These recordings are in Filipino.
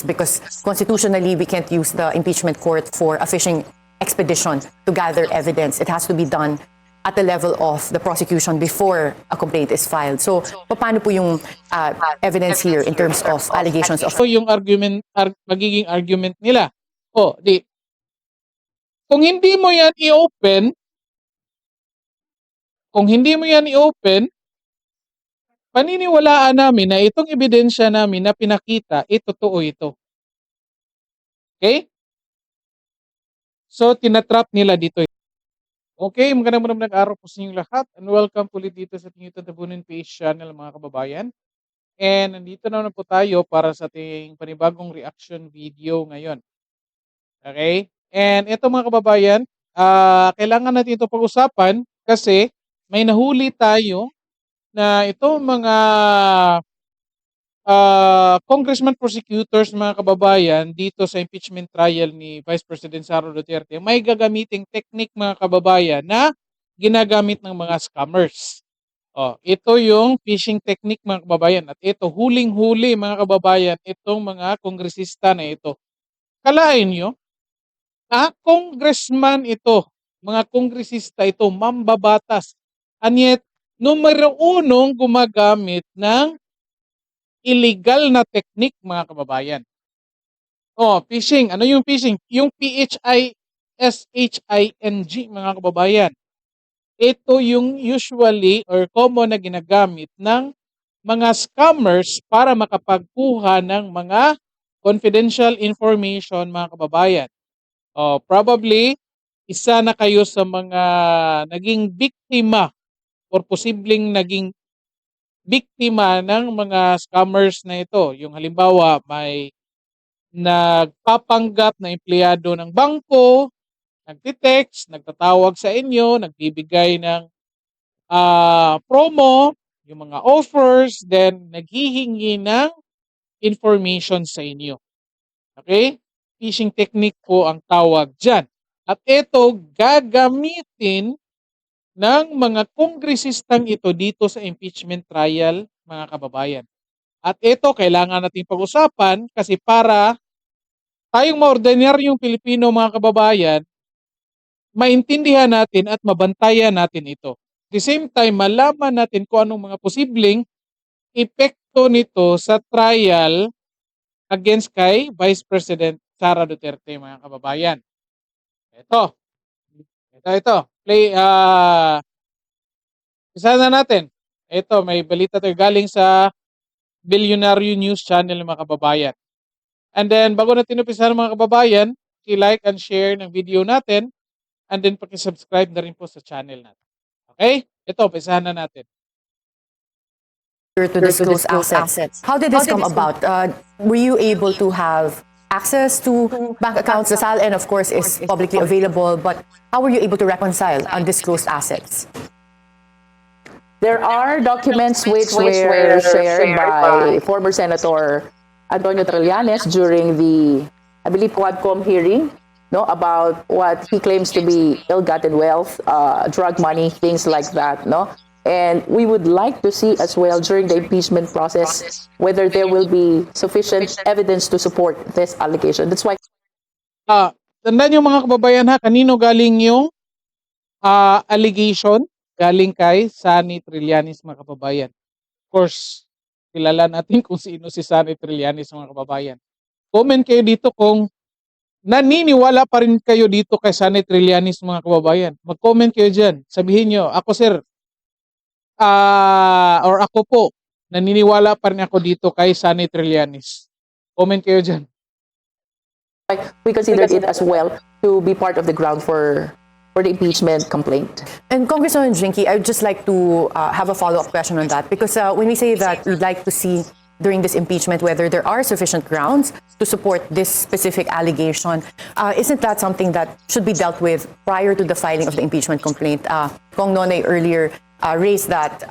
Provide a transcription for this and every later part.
because constitutionally we can't use the impeachment court for a fishing expedition to gather evidence. It has to be done at the level of the prosecution before a complaint is filed. So, paano po yung evidence here in terms of allegations of... So, yung magiging argument nila. Kung hindi mo yan i-open, paniniwalaan namin na itong ebidensya namin na pinakita, totoo ito. Okay? So, tinatrap nila dito. Okay, magandang araw po sa inyong lahat and welcome ulit dito sa ating YouTube Tabunin PH channel mga kababayan. And nandito na po tayo para sa ating panibagong reaction video ngayon. Okay? And ito mga kababayan, kailangan natin ito pag-usapan kasi may nahuli tayo na itong mga congressman prosecutors mga kababayan dito sa impeachment trial ni Vice President Sara Duterte may gagamiting technique mga kababayan na ginagamit ng mga scammers. Ito yung phishing technique mga kababayan at ito huling-huli mga kababayan itong mga kongresista na ito. Kalain nyo, congressman ito, mga kongresista ito, mambabatas. And yet, numero 1 gumagamit ng illegal na technique mga kababayan. Phishing. Ano yung phishing? Yung PHISHING mga kababayan. Ito yung usually or common na ginagamit ng mga scammers para makapagkuha ng mga confidential information mga kababayan. Probably, isa na kayo sa mga naging biktima or posibleng naging biktima ng mga scammers na ito. Yung halimbawa, may nagpapanggap na empleyado ng bangko, nagtitext, nagtatawag sa inyo, nagbibigay ng promo, yung mga offers, then naghihingi ng information sa inyo. Okay? Phishing technique po ang tawag dyan. At ito gagamitin ng mga kongresistang ito dito sa impeachment trial, mga kababayan. At ito, kailangan nating pag-usapan kasi para tayong maordinaryong Pilipino, mga kababayan, maintindihan natin at mabantayan natin ito. At the same time, malaman natin kung anong mga posibleng epekto nito sa trial against kay Vice President Sara Duterte, mga kababayan. Ito. Play, isa na natin. Ito, may balita tayo galing sa Billionaire News Channel mga kababayan. And then, bago natin umpisahan mga kababayan, i-like and share ng video natin and then paki-subscribe na rin po sa channel natin. Okay? Ito, umpisahan na natin. To disclose assets. How did this come about? Were you able to have access to bank accounts? The SALN, of course, is publicly available, but how were you able to reconcile undisclosed assets? There are documents which were shared by former Senator Antonio Trillanes during the, I believe, Quadcom hearing, about what he claims to be ill-gotten wealth, drug money, things like that, And we would like to see as well during the impeachment process whether there will be sufficient evidence to support this allegation. That's why... Tandaan yung mga kababayan kanino galing yung allegation? Galing kay Sunny Trillanes mga kababayan. Of course, kilala natin kung sino si Sunny Trillanes mga kababayan. Comment kayo dito kung naniniwala pa rin kayo dito kay Sunny Trillanes mga kababayan. Mag-comment kayo dyan. Sabihin nyo, ako sir, or ako po, naniniwala pa rin ako dito kay Sunny Trillanes. Comment kayo dyan. We considered it as well to be part of the ground for the impeachment complaint. And Congressman Jinky, I would just like to have a follow-up question on that because when we say that we'd like to see during this impeachment whether there are sufficient grounds to support this specific allegation, isn't that something that should be dealt with prior to the filing of the impeachment complaint? Kong Nonay earlier raised that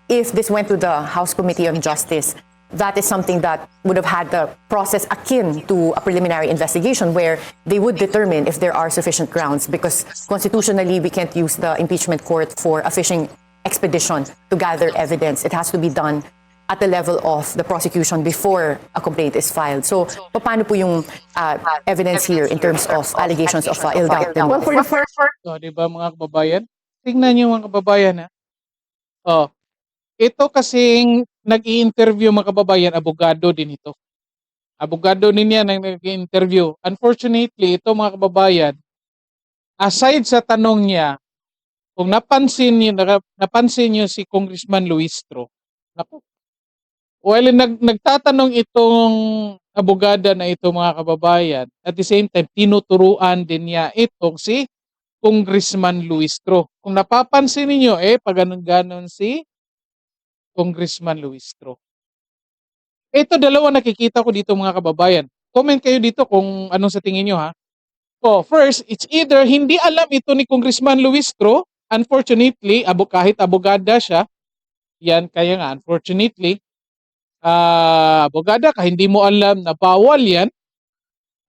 if this went to the House Committee on Justice, that is something that would have had the process akin to a preliminary investigation where they would determine if there are sufficient grounds because constitutionally we can't use the impeachment court for a fishing expedition to gather evidence. It has to be done at the level of the prosecution before a complaint is filed. So, paano po yung evidence here in terms of allegations of ill-gotten Well, wealth? for the first So, di ba mga kababayan? Tingnan niyo mga kababayan ha. Oh, ito kasing nag-i-interview mga kababayan, abogado din ito. Abogado din yan ang nag-i-interview. Unfortunately, ito mga kababayan, aside sa tanong niya, kung napansin niyo si Congressman Luistro, naku, well, nagtatanong itong abogada na ito mga kababayan, at the same time, tinuturuan din niya itong si Congressman Luistro. Kung napapansin niyo pag ganon si Congressman Luistro. Ito dalawa nakikita ko dito mga kababayan. Comment kayo dito kung anong sa tingin niyo ha. Oh, first, it's either hindi alam ito ni Congressman Luistro, unfortunately, kahit abogada siya, yan kaya nga, unfortunately, abogada ka, hindi mo alam na bawal yan.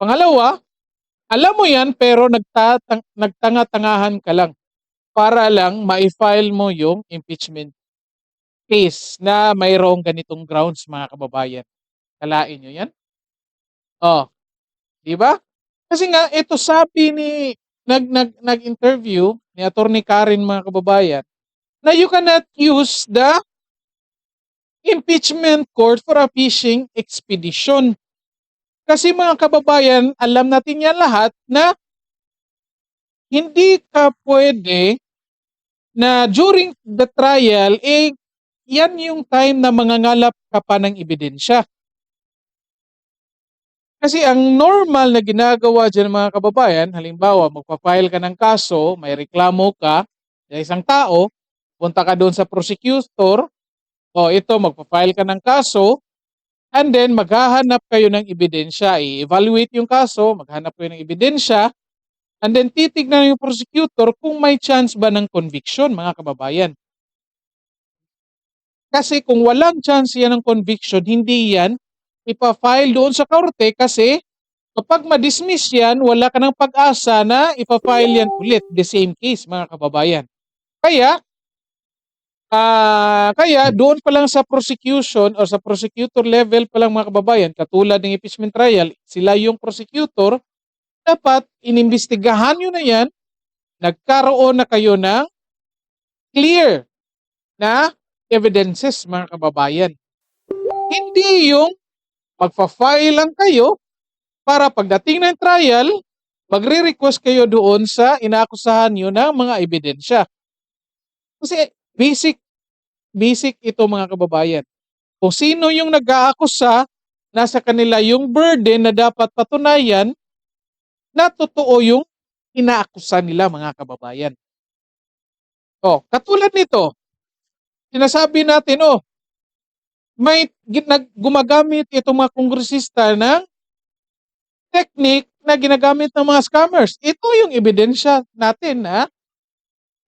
Pangalawa, alam mo yan pero nagtanga-tangahan ka lang para lang ma-file mo yung impeachment case na mayroong ganitong grounds mga kababayan. Kalain nyo yan? Oh, di ba? Kasi nga ito sabi ni nag-interview ni Attorney Karen mga kababayan na you cannot use the impeachment court for a fishing expedition. Kasi mga kababayan, alam natin yan lahat na hindi ka pwede na during the trial, yan yung time na mangangalap ka pa ng ebidensya. Kasi ang normal na ginagawa dyan mga kababayan, halimbawa magpa-file ka ng kaso, may reklamo ka sa isang tao, punta ka doon sa prosecutor, ito magpa-file ka ng kaso, and then maghahanap kayo ng ebidensya, i-evaluate yung kaso, maghanap kayo ng ebidensya, and then titignan yung prosecutor kung may chance ba ng conviction mga kababayan. Kasi kung walang chance yan ng conviction, hindi yan ipa-file doon sa korte kasi kapag ma-dismiss yan, wala ka ng pag-asa na ipa-file yan ulit, the same case mga kababayan. Kaya doon pa lang sa prosecution o sa prosecutor level pa lang mga kababayan, katulad ng impeachment trial, sila yung prosecutor, dapat inimbestigahan nyo na yan, nagkaroon na kayo ng clear na evidences mga kababayan. Hindi yung magpa-file lang kayo para pagdating ng trial, magre-request kayo doon sa inaakusahan nyo ng mga ebidensya. Kasi basic ito mga kababayan. Kung sino yung nag-aakusa, nasa kanila yung burden na dapat patunayan na totoo yung inaakusa nila mga kababayan. Katulad nito, sinasabi natin, may gumagamit itong mga kongresista ng technique na ginagamit ng mga scammers. Ito yung ebidensya natin na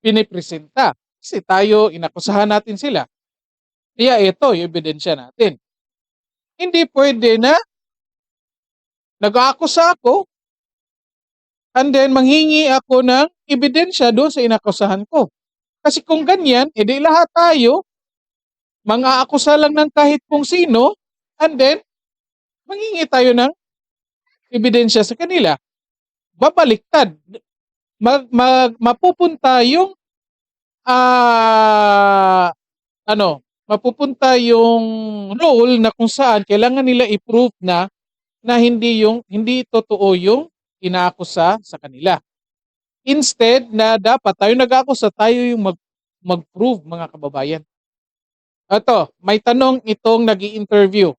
pinipresenta. Kasi tayo, inakusahan natin sila. Kaya ito yung ebidensya natin. Hindi pwede na nag-aakusa ako and then manghingi ako ng ebidensya doon sa inakusahan ko. Kasi kung ganyan, edi lahat tayo mang-aakusa lang ng kahit kung sino and then manghingi tayo ng ebidensya sa kanila. Babaliktad. Mapupunta yung mapupunta yung role na kung saan kailangan nila i-prove na hindi totoo yung inaakusa sa kanila. Instead na dapat tayo nag-aakusa, tayo yung mag-prove mga kababayan. Ito, may tanong itong nag-i-interview.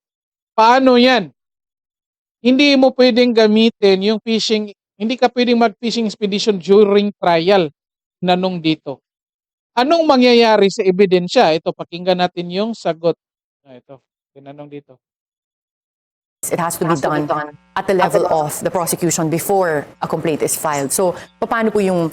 Paano yan? Hindi mo pwedeng gamitin yung hindi ka pwedeng mag-fishing expedition during trial. Nanong dito. Anong mangyayari sa ebidensya? Ito, pakinggan natin yung sagot. Ito, tinanong dito. It has to be done at the level of the prosecution before a complaint is filed. So, paano po yung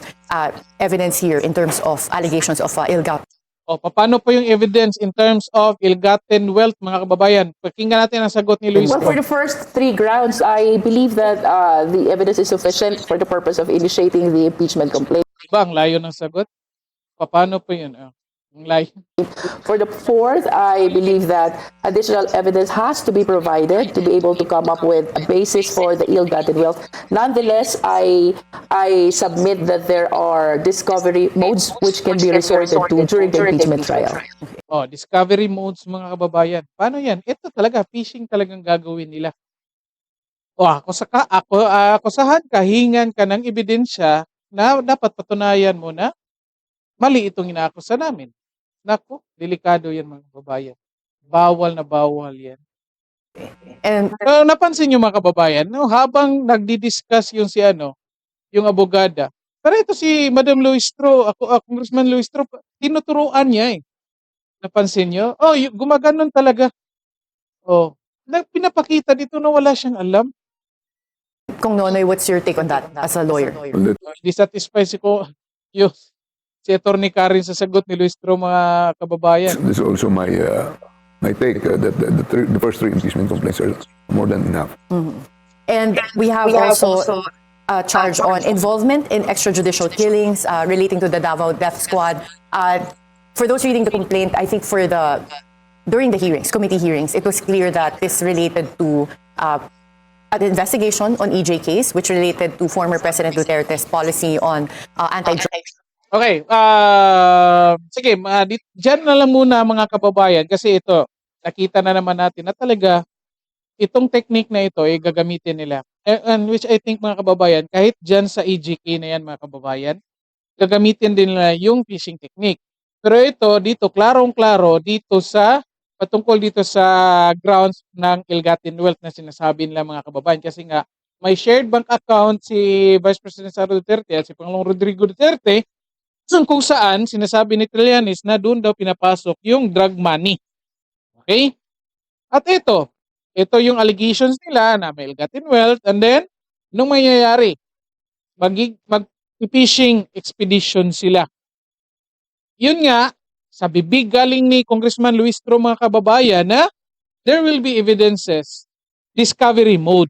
evidence here in terms of allegations of ill-gotten? Paano po yung evidence in terms of ill-gotten wealth, mga kababayan? Pakinggan natin ang sagot ni Luis. Well, for the first 3 grounds, I believe that the evidence is sufficient for the purpose of initiating the impeachment complaint. Diba ang layo ng sagot? Paano po yun? Ang layo. For the fourth, I believe that additional evidence has to be provided to be able to come up with a basis for the ill-gotten wealth. Nonetheless, I submit that there are discovery modes which can be resorted to during the impeachment trial. Oh, discovery modes mga kababayan. Paano yan? Ito talaga, phishing talagang gagawin nila. O akusahan ka, hingan ka ng ebidensya na dapat patunayan mo na mali itong inaakusa namin. Naku, delikado yan mga kababayan. Bawal na bawal yan. And Napansin niyo mga kababayan, no, habang nagdi-discuss yung yung abogada. Pero ito si Madam Luistro, Congressman Luistro, tinuturuan niya eh. Napansin niyo? Oh, gumaganon talaga. Oh, pinapakita dito na wala siyang alam. Kung Nonoy, what's your take on that as a lawyer? Well, Hindi satisfy si Atty. Karen sa sagot ni Luistro mga kababayan. this is also my take that the first three impeachment complaints are more than enough. And we have also a charge on involvement in extrajudicial killings relating to the Davao Death Squad. For those reading the complaint, I think during the hearings, committee hearings, it was clear that this related to an investigation on EJ case, which related to former President Duterte's policy on anti-drug. Okay, sige, dyan na lang muna mga kababayan kasi ito, nakita na naman natin na talaga itong technique na ito ay gagamitin nila. And which I think mga kababayan, kahit dyan sa EGK na yan mga kababayan, gagamitin din nila yung phishing technique. Pero ito, dito, klarong-klaro, patungkol dito sa grounds ng ill-gotten wealth na sinasabi nila mga kababayan. Kasi nga, may shared bank account si Vice President Sara Duterte at si Pangulong Rodrigo Duterte, kung saan sinasabi ni Trillanes na doon daw pinapasok yung drug money. Okay? At ito yung allegations nila na may ill-gotten wealth, and then, nung mangyayari, mag-phishing expedition sila. Yun nga, sa bibig galing ni Congressman Luistro mga kababayan na there will be evidences, discovery mode.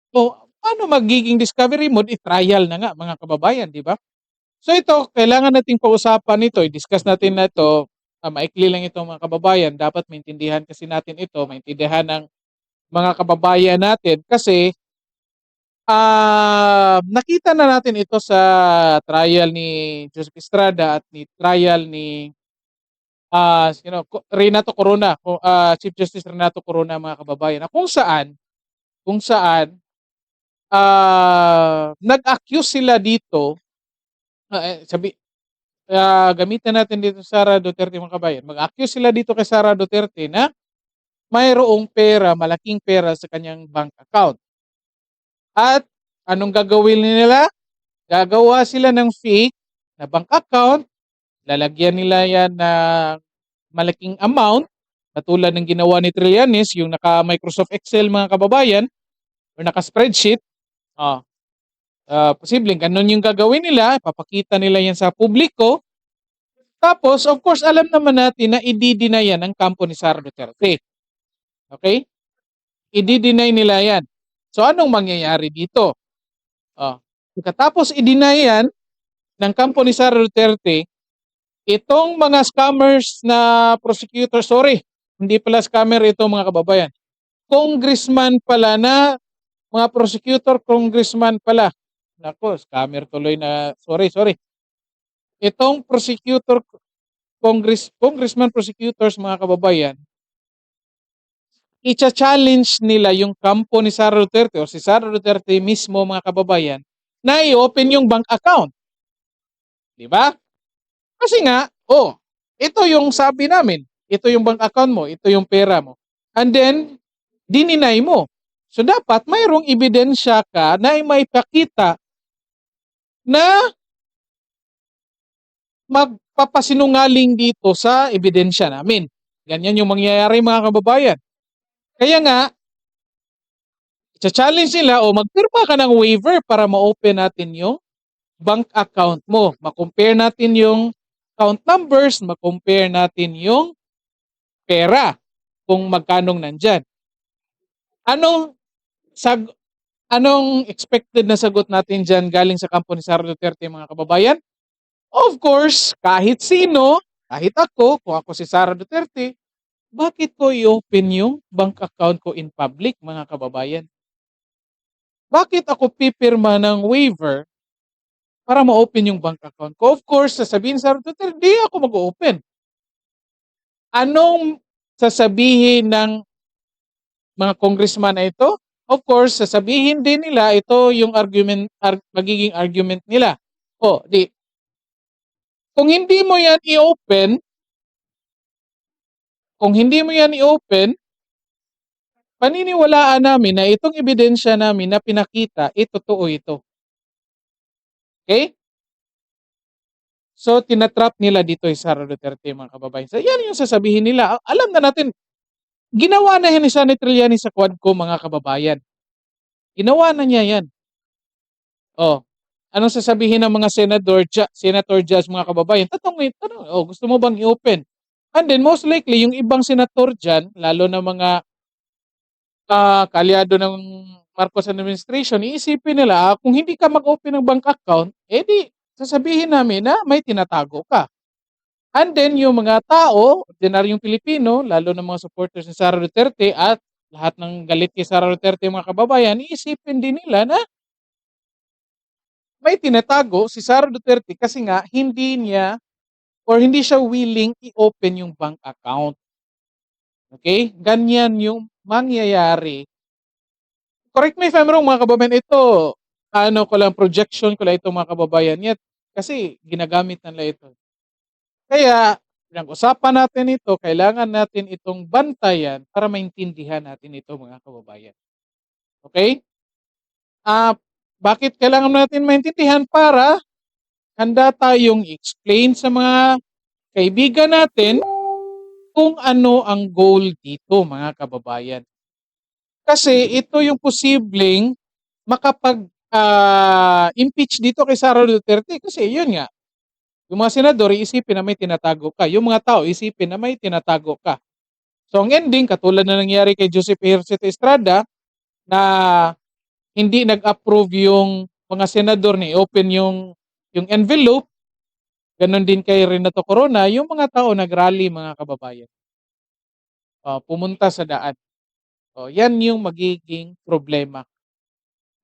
So, paano magiging discovery mode? I-trial na nga mga kababayan, di ba? So ito, kailangan nating pausapan ito, i-discuss natin na ito, maikli lang ito mga kababayan, dapat maintindihan kasi natin ito, maintindihan ng mga kababayan natin kasi nakita na natin ito sa trial ni Joseph Estrada at trial ni Renato Corona, Chief Justice Renato Corona mga kababayan, kung saan nag-accuse sila dito. Gamitin natin dito Sara Duterte mga kabayan. Mag-accuse sila dito kay Sara Duterte na mayroong pera, malaking pera sa kanyang bank account. At anong gagawin nila? Gagawa sila ng fake na bank account, lalagyan nila yan ng malaking amount, katulad ng ginawa ni Trillanes, yung naka-Microsoft Excel mga kababayan, or naka-spreadsheet. Posibleng ganun yung gagawin nila, papakita nila yan sa publiko. Tapos, of course, alam naman natin na i-deny yan ng kampo ni Sara Duterte. Okay? I-deny nila yan. So, anong mangyayari dito? Pagkatapos i-deny yan ng kampo ni Sara Duterte, itong mga scammers na prosecutor, hindi pala scammer ito mga kababayan. Congressman pala na, mga prosecutor, congressman pala. Nako, scammer tuloy na, sorry. Itong congressman prosecutors mga kababayan, i-challenge nila yung kampo ni Sara Duterte o si Sara Duterte mismo mga kababayan na i-open yung bank account. Di ba? Kasi nga, ito yung sabi namin, ito yung bank account mo, ito yung pera mo. And then, dininay mo. So dapat mayroong ebidensya ka na maipakita na magpapasinungaling dito sa ebidensya namin. Ganyan yung mangyayari mga kababayan. Kaya nga, challenge nila magpirma ka ng waiver para ma-open natin yung bank account mo. Ma-compare natin yung account numbers, ma-compare natin yung pera kung magkanong nandyan. Anong expected na sagot natin dyan galing sa kampo ni Sara Duterte mga kababayan? Of course, kahit sino Kahit ako, kung ako si Sara Duterte, bakit ko i-open yung bank account ko in public, mga kababayan? Bakit ako pipirma ng waiver para ma-open yung bank account ko? Of course, sasabihin sa Duterte, di ako mag-open. Anong sasabihin ng mga congressman na ito? Of course, sasabihin din nila, ito yung magiging argument nila. Kung hindi mo yan i-open, paniniwalaan namin na itong ebidensya namin na pinakita, totoo ito. Okay? So, tinatrap nila dito yung Sara Duterte, mga kababayan. So, yan yung sasabihin nila. Alam na natin, ginawa na yan ni Senator Trillanes sa Quadcom, mga kababayan. Ginawa na niya yan. Anong sasabihin ng mga senator judge, mga kababayan? Tanong, gusto mo bang i-open? And then, most likely, yung ibang senator dyan, lalo na mga kaalyado ng Marcos administration, iisipin nila, kung hindi ka mag-open ng bank account, di, sasabihin namin na may tinatago ka. And then, yung mga tao, ordinaryong Pilipino, lalo na mga supporters ni Sara Duterte at lahat ng galit kay Sara Duterte, mga kababayan, iisipin din nila na may tinatago si Sara Duterte kasi nga hindi siya willing i-open yung bank account. Okay? Ganyan yung mangyayari. Correct me if I'm wrong, mga kababayan. Ito, projection ko lang ito, mga kababayan. Yet, kasi ginagamit nila ito. Kaya, pinag-usapan natin ito, kailangan natin itong bantayan para maintindihan natin ito, mga kababayan. Okay? Bakit kailangan natin maintindihan? Para handa tayong explain sa mga kaibigan natin kung ano ang goal dito, mga kababayan. Kasi ito yung posibleng makapag-impeach dito kay Sara Duterte. Kasi yun nga, yung mga senador isipin na may tinatago ka. Yung mga tao isipin na may tinatago ka. So ang ending, katulad na nangyari kay Joseph Ejercito Estrada, na hindi nag-approve yung mga senador na i-open yung envelope, ganon din kay Renato Corona, yung mga tao nag-rally, mga kababayan. Pumunta sa daan. Yan yung magiging problema.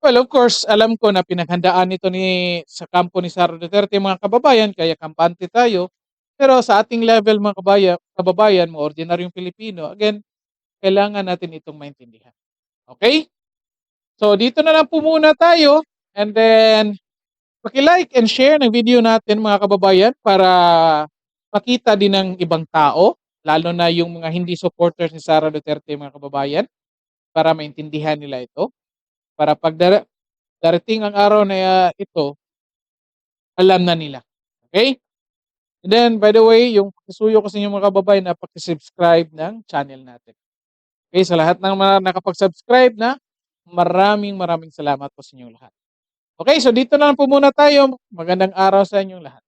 Well, of course, alam ko na pinaghandaan ito sa kampo ni Sara Duterte, mga kababayan, kaya kampante tayo. Pero sa ating level, mga kababayan, mga ordinaryong Pilipino, again, kailangan natin itong maintindihan. Okay? So, dito na lang po muna tayo. And then, paki-like and share ng video natin, mga kababayan, para makita din ng ibang tao, lalo na yung mga hindi supporters ni Sara Duterte, mga kababayan, para maintindihan nila ito. Para pag darating ang araw na ito, alam na nila. Okay? And then, by the way, yung pakisuyo ko sa inyo, mga kababayan, na pakisubscribe ng channel natin. Okay, sa lahat ng mga nakapag-subscribe na, maraming salamat po sa inyong lahat. Okay, so dito na lang po muna tayo. Magandang araw sa inyong lahat.